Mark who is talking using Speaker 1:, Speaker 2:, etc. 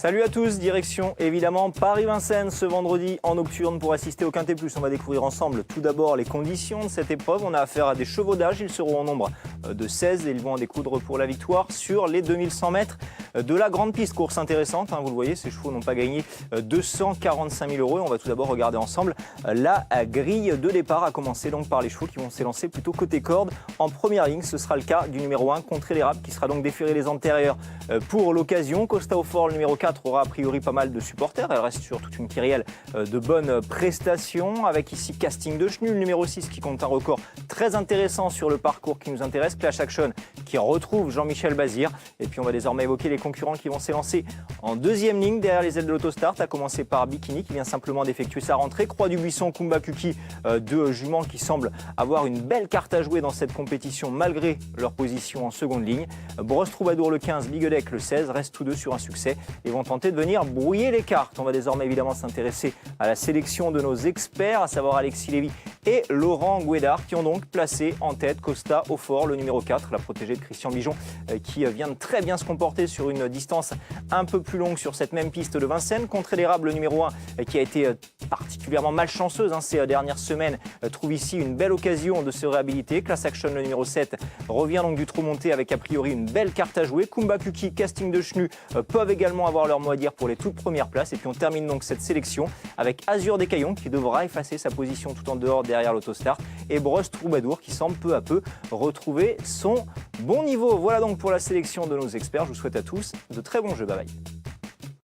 Speaker 1: Salut à tous, direction évidemment Paris-Vincennes ce vendredi en nocturne pour assister au Quintet Plus. On va découvrir ensemble tout d'abord les conditions de cette épreuve. On a affaire à des chevaudages, ils seront au nombre de 16 et ils vont en découdre pour la victoire sur les 2100 mètres de la grande piste. Course intéressante, vous le voyez, ces chevaux n'ont pas gagné 245 000 euros. Et on va tout d'abord regarder ensemble la grille de départ, à commencer donc par les chevaux qui vont s'élancer plutôt côté corde. En première ligne, ce sera le cas du numéro 1, Contrée l'Érable, qui sera donc déféré les antérieurs pour l'occasion. Costa au fort, le numéro 4, aura a priori pas mal de supporters. Elle reste sur toute une kyrielle de bonnes prestations, avec ici Casting de Chenu, le numéro 6 qui compte un record très intéressant sur le parcours qui nous intéresse. Clash Action qui retrouve Jean-Michel Bazir. Et puis on va désormais évoquer les concurrents qui vont s'élancer en deuxième ligne derrière les ailes de l'autostart, à commencer par Bikini qui vient simplement d'effectuer sa rentrée. Croix du Buisson, Kumba Kuki, deux juments qui semblent avoir une belle carte à jouer dans cette compétition malgré leur position en seconde ligne. Brosse Troubadour le 15, Bigodec le 16 restent tous deux sur un succès et vont tenter de venir brouiller les cartes. On va désormais évidemment s'intéresser à la sélection de nos experts, à savoir Alexis Lévy et Laurent Guédard, qui ont donc placé en tête Costa au fort, le numéro 4, la protégée de Christian Bijon, qui vient de très bien se comporter sur une distance un peu plus longue sur cette même piste de Vincennes. Contrée l'Érable, le numéro 1, qui a été particulièrement malchanceuse ces dernières semaines, trouve ici une belle occasion de se réhabiliter. Class Action, le numéro 7, revient donc du trou monté avec a priori une belle carte à jouer. Kumba Kuki, Casting de Chenu peuvent également avoir leur mot à dire pour les toutes premières places. Et puis on termine donc cette sélection avec Azur des Caillons qui devra effacer sa position tout en dehors derrière l'autostart, et Brosse Troubadour qui semble peu à peu retrouver son bon niveau. Voilà donc pour la sélection de nos experts. Je vous souhaite à tous de très bons jeux. Bye bye.